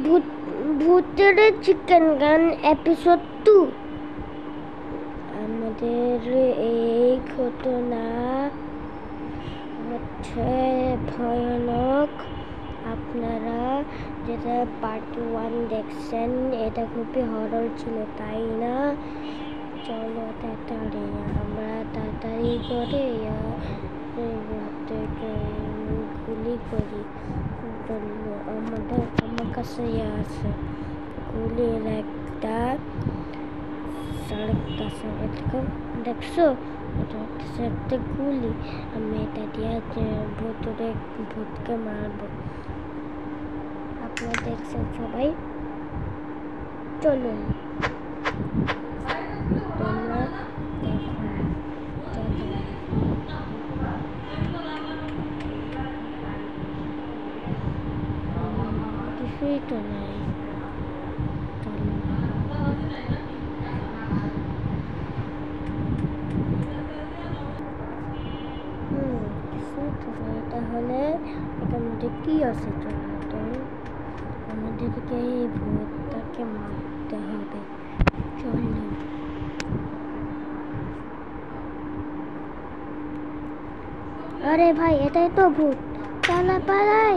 ভূত ভূতের চিকেন গান এপিসোড 2। আমাদের এই ঘটনা হচ্ছে ভয়ানক। আপনারা যেটা পার্ট 1 দেখছেন, এটা খুবই হরর ছিল, তাই না? চলো তাড়াতাড়ি আমরা তাড়াতাড়ি করে গুলি করি। আমার কাছে আছে গুলির একটা দেখছো, এটা হচ্ছে একটা গুলি। আমি এটা দিয়ে ভূতকে মারবো। আপনারা দেখছেন সবাই, চলুন তোমরা দেখো। কিছুই তো নাই। তাহলে এটার মধ্যে কি আছে? চলো তো আমাদেরকে এই ভূতটাকে মারতে হবে। চলো। আরে ভাই, এটাই তো ভূত। পালা পালাই।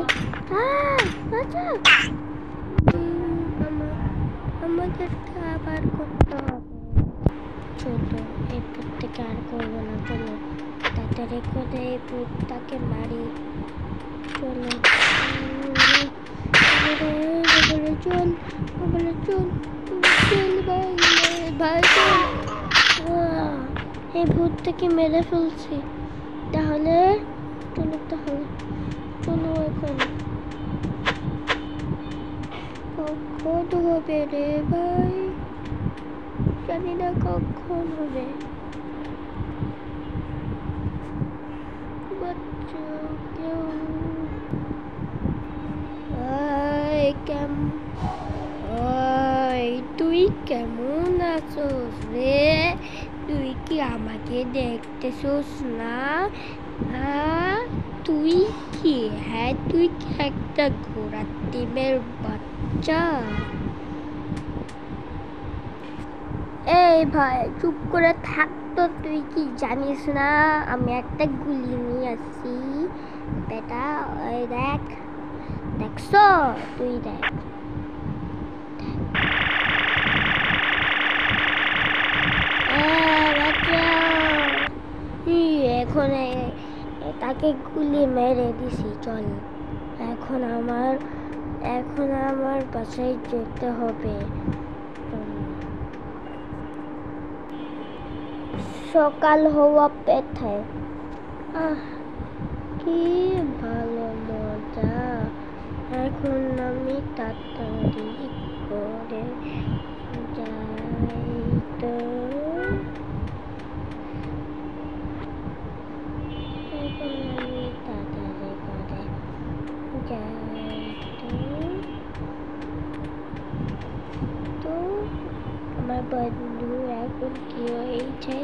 আমাদেরকে আবার করতে হবে। চলো, এই ভূতটাকে আর করবো না। চলো তাড়াতাড়ি করে এই ভূতটাকে মারি। চলো চল ভাই। এই ভূতটাকে মেরে ফেলছি। তাহলে চলো এখন। কখন হবে রে ভাই? জানি না কখন হবে। তুই কেমন আছোস রে? তুই কি আমাকে দেখতেছোস না? তুই কি একটা ঘোড়ার টিমের বাচ্চা? এই ভাই চুপ করে থাক তো। তুই কি জানিস না আমি একটা গুলি নিয়ে আসছি? বেটা ওই দেখছো? তুই দেখ। এখন তাকে গুলি মেরে দিছি। চল এখন আমার বাসায় যেতে হবে। সকাল হওয়া পেথায়। কি ভালো মজা। এখন আমি তাড়াতাড়ি করে যাই তো। আমার বন্ধু এখন কি হয়েছে?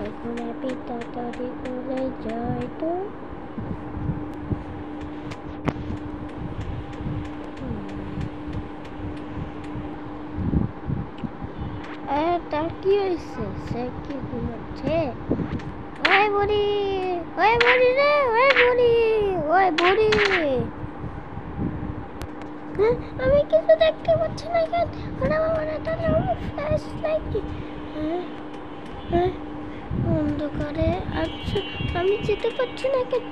এখন আমি তাড়াতাড়ি করে যাই তো। তার কি হয়েছে? সে কি ঘুমাচ্ছে? ওই বুড়ি রে, ওই বুড়ি। আমি কিছু দেখতে পাচ্ছি না কেন? অন্ধকারে। আচ্ছা, আমি যেতে পারছি না কেন?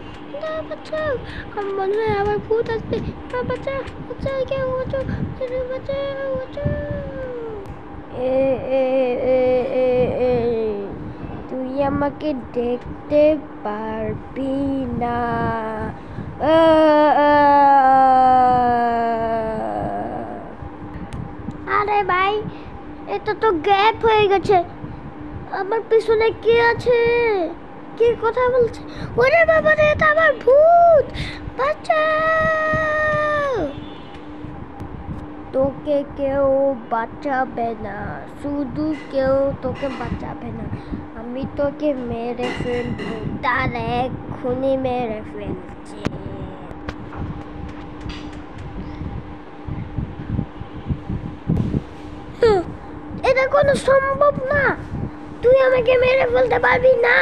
বাঁচাও, আমার মনে হয় আবার ভূত আসবে। বাঁচাও, কেউ বাঁচাও। তুই আমাকে দেখতে পারবি না। আরে ভাই, এটা তো গ্যাপ হয়ে গেছে। আমার পিছনে কি আছে? কি কথা বলছে? ওরে বাবা রে, এটা আমার ভূত। বাঁচাও। তোকে কেউ বাঁচাবে না, শুধু কেউ তোকে বাঁচাবে না। আমি তোকে মেরে ফেলবো, তার এক্ষুনি মেরে ফেলছি। এটা কোনো সম্ভব না, তুই আমাকে মেরে ফেলতে পারবি না।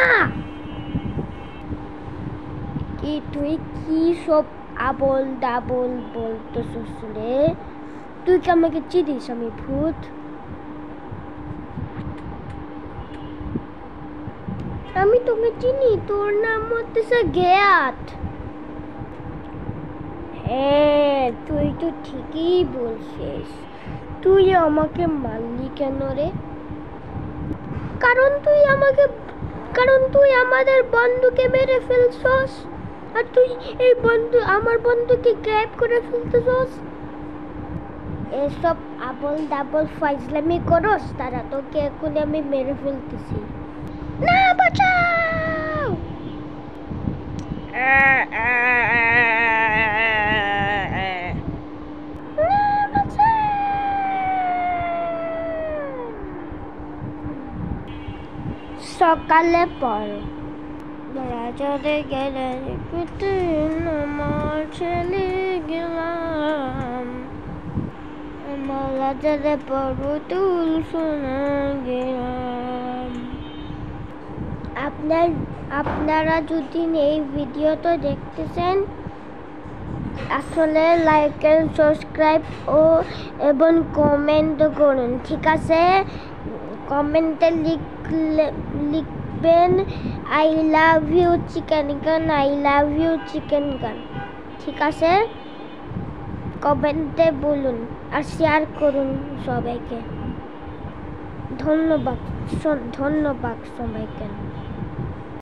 কি তুই কি সব আবল দাবল বলতেছিস রে? তুই কি আমাকে চিনিস আমি ভূত? আমি তোকে চিনি, তোর নাম হচ্ছে গেয়াত। হ্যাঁ, তুই তো ঠিকই বলছিস। তুই আমাকে মারলি কেন রে? কারণ তুই আমাদের বন্ধুকে মেরে ফেলছস, আর তুই এই আমার বন্ধুকে গ্র্যাব করে ফেলতেছস। এসব আবল দাবল ফাইজলামি করস, তারা তোকে এখন আমি মেরে ফেলতেছি। না, বাঁচাও! সকালে পড়ো রাজারে গেলে আমার ছেলে গেলাম, আমার রাজারে পড়ো তুল শোনা গেলাম। আপনারা যদি এই ভিডিওটা দেখতেছেন, আসলে লাইক এন্ড সাবস্ক্রাইব এবং কমেন্ট করুন, ঠিক আছে? কমেন্টে লিখবেন আই লাভ ইউ চিকেন গান, আই লাভ ইউ চিকেন গান, ঠিক আছে? কমেন্টে বলুন আর শেয়ার করুন সবাইকে। ধন্যবাদ সবাইকে।